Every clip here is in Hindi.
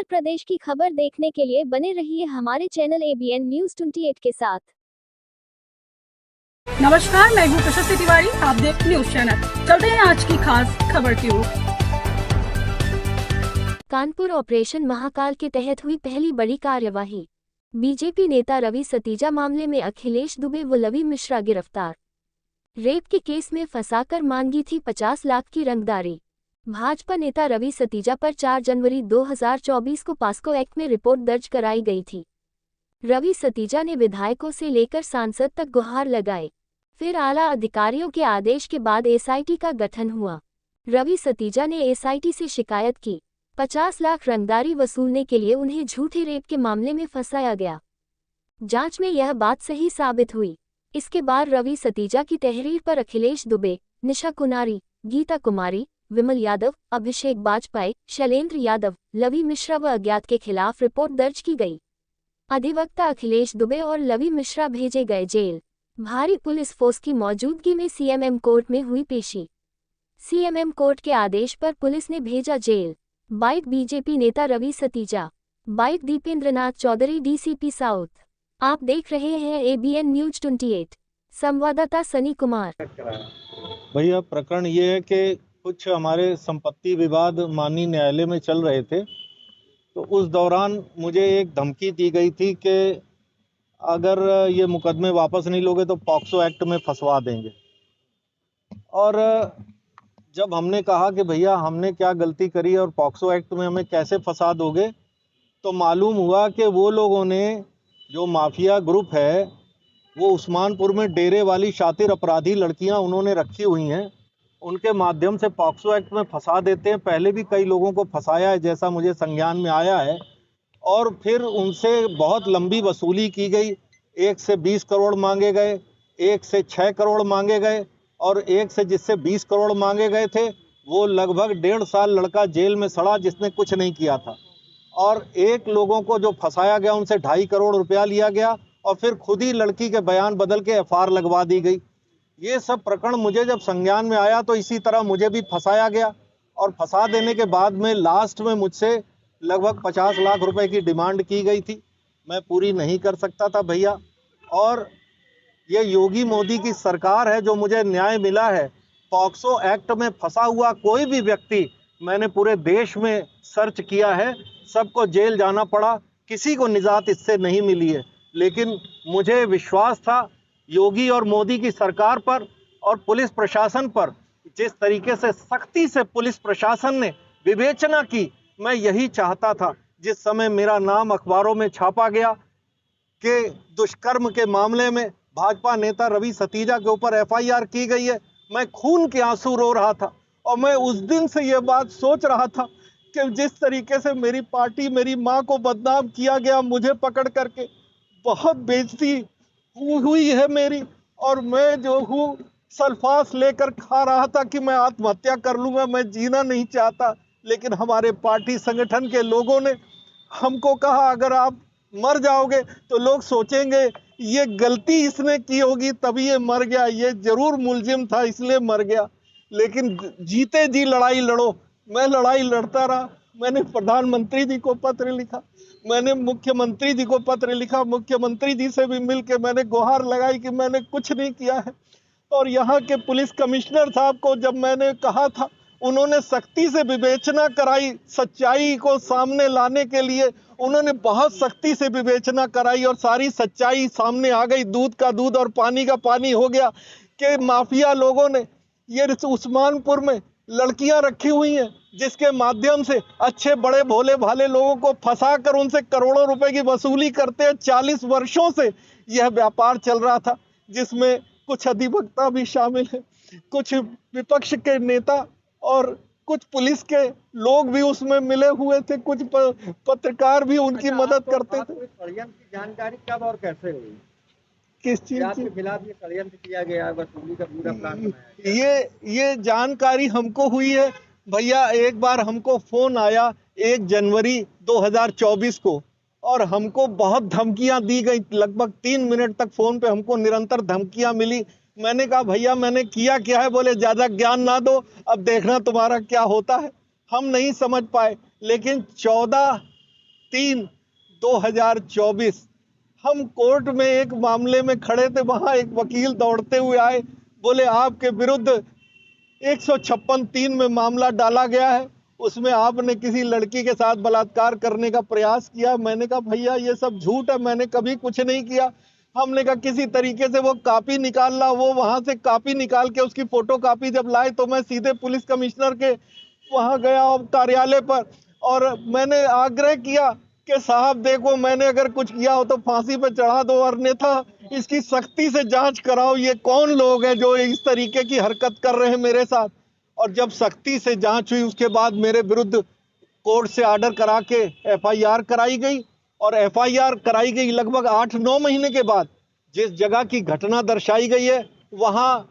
प्रदेश की खबर देखने के लिए बने रहिए हमारे चैनल ABN न्यूज 28 के साथ। नमस्कार, मैं हूँ प्रशस्ति तिवारी, आप देख न्यूज चैनल। चलते हैं आज की खास खबर की ओर। कानपुर ऑपरेशन महाकाल के तहत हुई पहली बड़ी कार्यवाही। बीजेपी नेता रवि सतीजा मामले में अखिलेश दुबे व लवी मिश्रा गिरफ्तार। रेप के केस में फंसाकर मांगी थी 50 लाख की रंगदारी। भाजपा नेता रवि सतीजा पर 4 जनवरी 2024 को पॉस्को एक्ट में रिपोर्ट दर्ज कराई गई थी। रवि सतीजा ने विधायकों से लेकर सांसद तक गुहार लगाए। फिर आला अधिकारियों के आदेश के बाद SIT का गठन हुआ। रवि सतीजा ने SIT से शिकायत की। 50 लाख रंगदारी वसूलने के लिए उन्हें झूठे रेप के मामले में फंसाया गया। जांच में यह बात सही साबित हुई। इसके बाद रवि सतीजा की तहरीर पर अखिलेश दुबे, निशा कुनारी, गीता कुमारी, विमल यादव, अभिषेक बाजपेयी, शैलेंद्र यादव, लवी मिश्रा व अज्ञात के खिलाफ रिपोर्ट दर्ज की गई। अधिवक्ता अखिलेश दुबे और लवी मिश्रा भेजे गए जेल। भारी पुलिस फोर्स की मौजूदगी में CMM कोर्ट में हुई पेशी। CMM कोर्ट के आदेश पर पुलिस ने भेजा जेल। बाइट बीजेपी नेता Ravi Satija. Bite Dipendranath Chaudhary DCP south. आप देख रहे हैं ABN न्यूज 28। संवाददाता सनी कुमार। भैया, प्रकरण ये है कि कुछ हमारे संपत्ति विवाद माननीय न्यायालय में चल रहे थे, तो उस दौरान मुझे एक धमकी दी गई थी कि अगर ये मुकदमे वापस नहीं लोगे तो पॉक्सो एक्ट में फंसवा देंगे। और जब हमने कहा कि भैया हमने क्या गलती करी और पॉक्सो एक्ट में हमें कैसे फंसा दोगे, तो मालूम हुआ कि वो लोगों ने, जो माफिया ग्रुप है, वो उस्मानपुर में डेरे वाली शातिर अपराधी लड़कियां उन्होंने रखी हुई हैं, उनके माध्यम से पॉक्सो एक्ट में फंसा देते हैं। पहले भी कई लोगों को फंसाया है, जैसा मुझे संज्ञान में आया है। और फिर उनसे बहुत लंबी वसूली की गई। एक से 20 करोड़ मांगे गए, एक से 6 करोड़ मांगे गए, और एक से जिससे 20 करोड़ मांगे गए थे वो लगभग 1.5 साल लड़का जेल में सड़ा जिसने कुछ नहीं किया था। और एक लोगों को जो फंसाया गया उनसे 2.5 करोड़ रुपया लिया गया और फिर खुद ही लड़की के बयान बदल के FR लगवा दी गई। ये सब प्रकरण मुझे जब संज्ञान में आया तो इसी तरह मुझे भी फंसाया गया, और फंसा देने के बाद में लास्ट में मुझसे लगभग 50 लाख रुपए की डिमांड की गई थी। मैं पूरी नहीं कर सकता था भैया। और ये योगी मोदी की सरकार है जो मुझे न्याय मिला है। पॉक्सो एक्ट में फंसा हुआ कोई भी व्यक्ति, मैंने पूरे देश में सर्च किया है, सबको जेल जाना पड़ा, किसी को निजात इससे नहीं मिली है। लेकिन मुझे विश्वास था योगी और मोदी की सरकार पर और पुलिस प्रशासन पर। जिस तरीके से सख्ती से पुलिस प्रशासन ने विवेचना की, मैं यही चाहता था। जिस समय मेरा नाम अखबारों में छापा गया कि दुष्कर्म के मामले में भाजपा नेता रवि सतीजा के ऊपर FIR की गई है, मैं खून के आंसू रो रहा था। और मैं उस दिन से ये बात सोच रहा था कि जिस तरीके से मेरी पार्टी, मेरी माँ को बदनाम किया गया, मुझे पकड़ करके बहुत बेइज्जती हुई है मेरी, और मैं जो हूँ सल्फास लेकर खा रहा था कि मैं आत्महत्या कर लूंगा, मैं जीना नहीं चाहता। लेकिन हमारे पार्टी संगठन के लोगों ने हमको कहा अगर आप मर जाओगे तो लोग सोचेंगे ये गलती इसने की होगी तभी ये मर गया, ये जरूर मुलजिम था इसलिए मर गया। लेकिन जीते जी लड़ाई लड़ो। मैं लड़ाई लड़ता रहा। मैंने प्रधानमंत्री जी को पत्र लिखा, मैंने मुख्यमंत्री जी को पत्र लिखा, मुख्यमंत्री जी से भी मिलकर मैंने गुहार लगाई कि मैंने कुछ नहीं किया है। और यहाँ के पुलिस कमिश्नर साहब को जब मैंने कहा था, उन्होंने सख्ती से विवेचना कराई। सच्चाई को सामने लाने के लिए उन्होंने बहुत सख्ती से विवेचना कराई और सारी सच्चाई सामने आ गई। दूध का दूध और पानी का पानी हो गया कि माफिया लोगों ने ये उस्मानपुर में लड़कियां रखी हुई हैं, जिसके माध्यम से अच्छे बड़े भोले भाले लोगों को फंसाकर उनसे करोड़ों रुपए की वसूली करते हैं। 40 वर्षों से यह व्यापार चल रहा था, जिसमें कुछ अधिवक्ता भी शामिल हैं, कुछ विपक्ष के नेता और कुछ पुलिस के लोग भी उसमें मिले हुए थे, कुछ पत्रकार भी उनकी मदद करते थे। षड्यंत्र की जानकारी कब और कैसे हुई? किस चीज के खिलाफ ये षड्यंत्र किया गया, वसूली का पूरा प्लान बनाया गया? ये जानकारी हमको हुई है भैया। एक बार हमको फोन आया 1 जनवरी 2024 को, और हमको बहुत धमकियां दी गई। लगभग 3 मिनट तक फोन पे हमको निरंतर धमकियां मिली। मैंने कहा भैया मैंने किया क्या है? बोले ज्यादा ज्ञान ना दो, अब देखना तुम्हारा क्या होता है। हम नहीं समझ पाए। लेकिन 14 3/2024 हम कोर्ट में एक मामले में खड़े थे, वहां एक वकील दौड़ते हुए आए, बोले आपके विरुद्ध 156(3) में मामला डाला गया है, उसमें आपने किसी लड़की के साथ बलात्कार करने का प्रयास किया। मैंने कहा भैया ये सब झूठ है, मैंने कभी कुछ नहीं किया। हमने कहा किसी तरीके से वो कॉपी निकाल ला। वो वहां से कॉपी निकाल के उसकी फोटो कॉपी जब लाए तो मैं सीधे पुलिस कमिश्नर के वहां गया और कार्यालय पर, और मैंने आग्रह किया कि साहब देखो मैंने अगर कुछ किया हो तो फांसी पे चढ़ा दो, और अन्यथा इसकी सख्ती से जांच कराओ, ये कौन लोग हैं जो इस तरीके की हरकत कर रहे हैं मेरे साथ। और जब सख्ती से जांच हुई उसके बाद मेरे विरुद्ध कोर्ट से ऑर्डर करा के एफआईआर कराई गई, और एफआईआर कराई गई लगभग 8-9 महीने के बाद। जिस जगह की घटना दर्शाई गई है वहां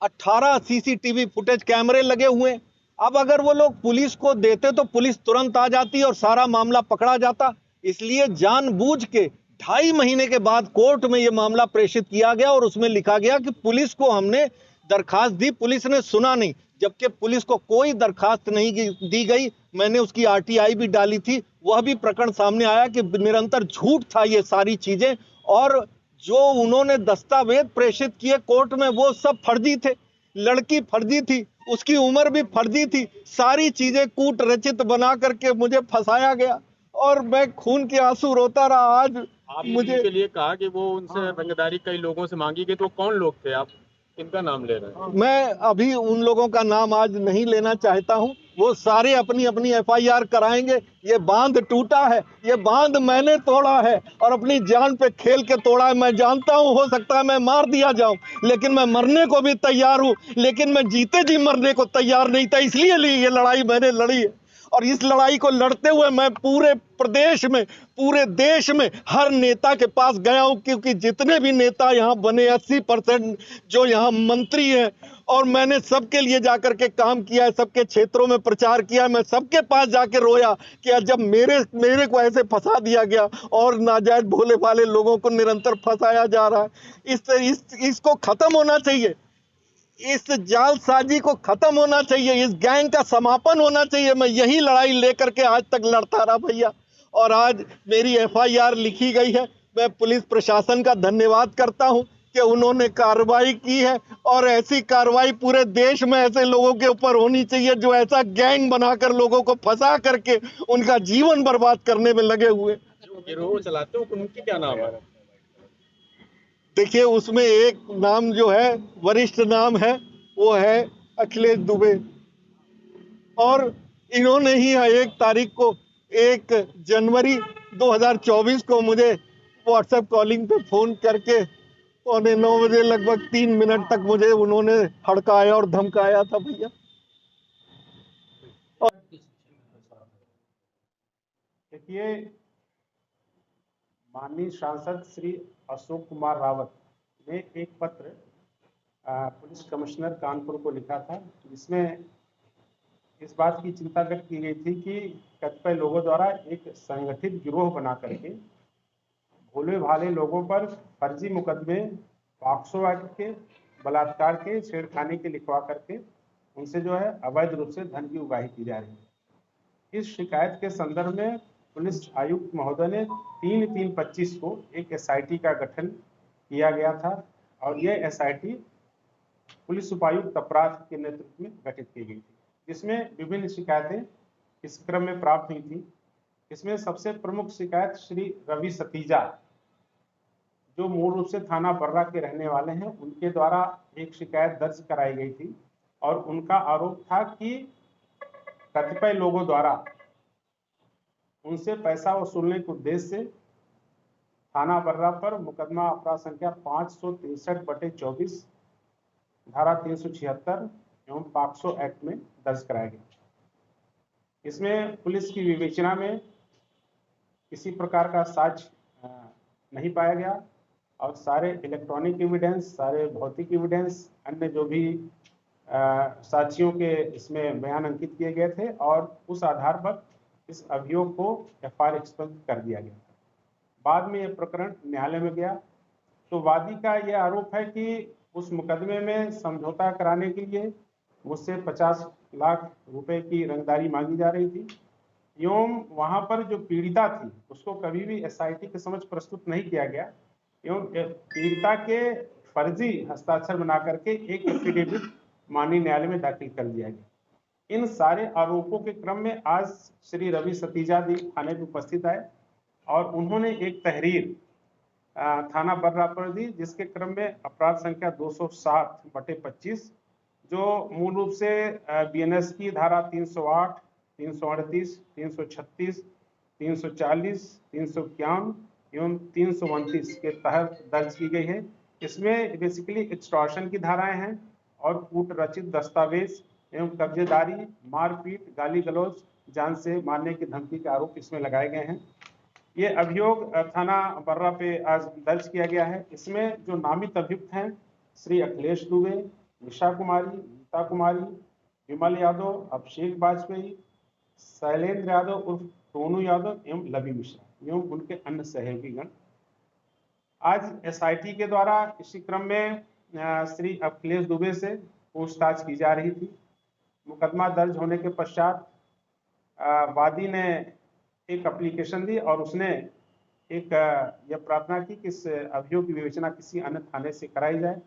18 सीसीटीवी फुटेज कैमरे लगे हुए। अब अगर वो लोग पुलिस को देते तो पुलिस तुरंत आ जाती और सारा मामला पकड़ा जाता। इसलिए जानबूझ के 2.5 महीने के बाद कोर्ट में यह मामला प्रेषित किया गया और उसमें लिखा गया कि पुलिस को हमने दरखास्त दी, पुलिस ने सुना नहीं, जबकि पुलिस को कोई दरखास्त नहीं दी गई। मैंने उसकी आरटीआई भी डाली थी, वह भी प्रकरण सामने आया कि निरंतर झूठ था ये सारी चीजें, और जो उन्होंने दस्तावेज प्रेषित किए कोर्ट में वो सब फर्जी थे। लड़की फर्जी थी, उसकी उम्र भी फर्जी थी, सारी चीजें कूट रचित बना करके मुझे फंसाया गया और मैं खून के आंसू रोता रहा। आज आपने मुझे उनके लिए कहा कि वो उनसे रंगदारी कई लोगों से मांगी गई, तो कौन लोग थे, आप किनका नाम ले रहे हैं? मैं अभी उन लोगों का नाम आज नहीं लेना चाहता हूं, वो सारे अपनी अपनी एफआईआर कराएंगे। ये बांध टूटा है, ये बांध मैंने तोड़ा है और अपनी जान पे खेल के तोड़ा है। मैं जानता हूं हो सकता है मैं मार दिया जाऊं, लेकिन मैं मरने को भी तैयार हूं, लेकिन मैं जीते जी मरने को तैयार नहीं था। इसलिए ये लड़ाई मैंने लड़ी है, और इस लड़ाई को लड़ते हुए मैं पूरे प्रदेश में, पूरे देश में हर नेता के पास गया हूं, क्योंकि जितने भी नेता यहाँ बने 80% जो यहाँ मंत्री हैं, और मैंने सबके लिए जाकर के काम किया है, सबके क्षेत्रों में प्रचार किया है। मैं सबके पास जाके रोया कि जब मेरे को ऐसे फंसा दिया गया और नाजायज भोले भाले लोगों को निरंतर फंसाया जा रहा है। इसको खत्म होना चाहिए, इस जालसाजी को खत्म होना चाहिए, इस गैंग का समापन होना चाहिए। मैं यही लड़ाई लेकर के आज तक लड़ता रहा भैया, और आज मेरी एफआईआर लिखी गई है। मैं पुलिस प्रशासन का धन्यवाद करता हूं कि उन्होंने कार्रवाई की है, और ऐसी कार्रवाई पूरे देश में ऐसे लोगों के ऊपर होनी चाहिए जो ऐसा गैंग बनाकर लोगों को फंसा करके उनका जीवन बर्बाद करने में लगे हुए। जो गिरोह चलाते हो उनकी क्या नाम है? देखिए उसमें एक नाम जो है वरिष्ठ नाम है, वो है अखिलेश दुबे, और इन्होंने ही 1 जनवरी 2024 को मुझे व्हाट्सएप कॉलिंग पे फोन करके 8:45 बजे लगभग 3 मिनट तक मुझे उन्होंने हड़काया और धमकाया था भैया। देखिए, माननीय सांसद श्री अशोक कुमार रावत ने एक पत्र पुलिस कमिश्नर कानपुर को लिखा था, जिसमें इस बात की चिंता व्यक्त की गई थी कि कतिपय लोगों द्वारा एक संगठित गिरोह बना करके भोले भाले लोगों पर फर्जी मुकदमे, पॉक्सो एक्ट के, बलात्कार के, छेड़खानी के लिखवा करके उनसे जो है अवैध रूप से धन की उगाही की जा रही है। इस शिकायत के संदर्भ में पुलिस आयुक्त महोदय ने 3/3/25 को एक एसआईटी का गठन किया गया था, और यह एसआईटी पुलिस उपायुक्त अपराध के नेतृत्व में गठित की गई थी, जिसमें विभिन्न शिकायतें इस क्रम में प्राप्त हुई थी। इसमें सबसे प्रमुख शिकायत श्री रवि सतीजा, जो मूल रूप से थाना बर्रा के रहने वाले हैं, उनके द्वारा एक शिकायत दर्ज कराई गई थी, और उनका आरोप था कि कतिपय लोगों द्वारा उनसे पैसा वसूलने के उद्देश्य से थाना बर्रा पर मुकदमा अपराध संख्या 563/24, धारा 376 एवं पॉक्सो एक्ट में दर्ज कराया गया। इसमें पुलिस की विवेचना में किसी प्रकार का साक्ष्य नहीं पाया गया, और सारे इलेक्ट्रॉनिक एविडेंस, सारे भौतिक एविडेंस, अन्य जो भी साक्षियों के इसमें बयान अंकित किए गए थे, और उस आधार पर इस अभियोग को एफआईआर एक्सपेंस कर दिया गया। बाद में यह प्रकरण न्यायालय में गया, तो वादी का यह आरोप है कि उस मुकदमे में समझौता कराने के लिए मुझसे 50 लाख रुपए की रंगदारी मांगी जा रही थी। एवं वहां पर जो पीड़िता थी उसको कभी भी एसआईटी के समक्ष प्रस्तुत नहीं किया गया एवं पीड़िता के फर्जी हस्ताक्षर बना करके एक एफिडेविट माननीय न्यायालय में दाखिल कर दिया गया। इन सारे आरोपों के क्रम में आज श्री रवि सतीजा जी थाने में उपस्थित आए और उन्होंने एक तहरीर थाना बर्रा पर दी, जिसके क्रम में अपराध संख्या 207/25 जो मूल रूप से बीएनएस की धारा 308, 338, 336, 340, 351 एवं 329 के तहत दर्ज की गई है। इसमें बेसिकली एक्सटॉर्शन की धाराएं हैं और कूट रचित दस्तावेज एवं कब्जेदारी, मारपीट, गाली गलौज, जान से मारने की धमकी के आरोप इसमें लगाए गए हैं। ये अभियोग थाना बर्रा पे आज दर्ज किया गया है। इसमें जो नामित अभियुक्त हैं श्री अखिलेश दुबे, निशा कुमारी, गीता कुमारी, विमल यादव, अभिषेक वाजपेयी, शैलेंद्र यादव उर्फ टोनू यादव एवं लवी मिश्रा एवं उनके अन्य सहयोगीगण। आज एसआईटी के द्वारा इसी क्रम में श्री अखिलेश दुबे से पूछताछ की जा रही थी। मुकदमा दर्ज होने के पश्चात वादी ने एक एप्लीकेशन दी और उसने एक यह प्रार्थना की कि इस अभियोग की विवेचना किसी अन्य थाने से कराई जाए।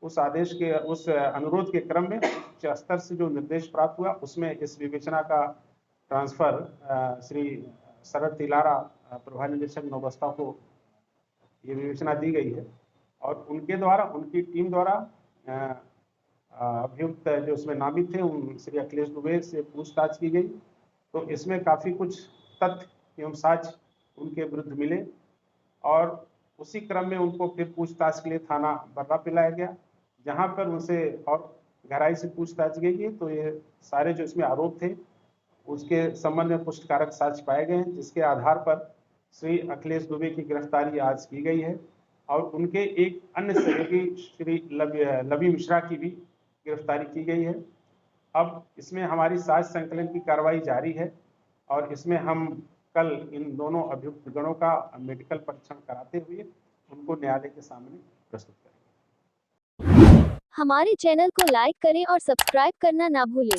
उस अनुरोध के क्रम में उच्च स्तर से जो निर्देश प्राप्त हुआ उसमें इस विवेचना का ट्रांसफर श्री शरद तिलारा प्रभारी निदेशक नौबस्ता को ये विवेचना दी गई है और उनके द्वारा, उनकी टीम द्वारा अभियुक्त जो उसमें नामित थे उन श्री अखिलेश दुबे से पूछताछ की गई। तो इसमें काफ़ी कुछ तथ्य एवं साक्ष्य उनके विरुद्ध मिले और उसी क्रम में उनको फिर पूछताछ के लिए थाना बर्रा पे लाया गया, जहां पर उनसे और गहराई से पूछताछ गई है। तो ये सारे जो इसमें आरोप थे उसके संबंध में पुष्टिकारक साक्ष्य पाए गए हैं, जिसके आधार पर श्री अखिलेश दुबे की गिरफ्तारी आज की गई है और उनके एक अन्य सहयोगी श्री लवी मिश्रा की भी गिरफ्तारी की गई है। अब इसमें हमारी साक्ष्य संकलन की कार्रवाई जारी है और इसमें हम कल इन दोनों अभियुक्त गणों का मेडिकल परीक्षण कराते हुए उनको न्यायालय के सामने प्रस्तुत करेंगे। हमारे चैनल को लाइक करें और सब्सक्राइब करना ना भूलें।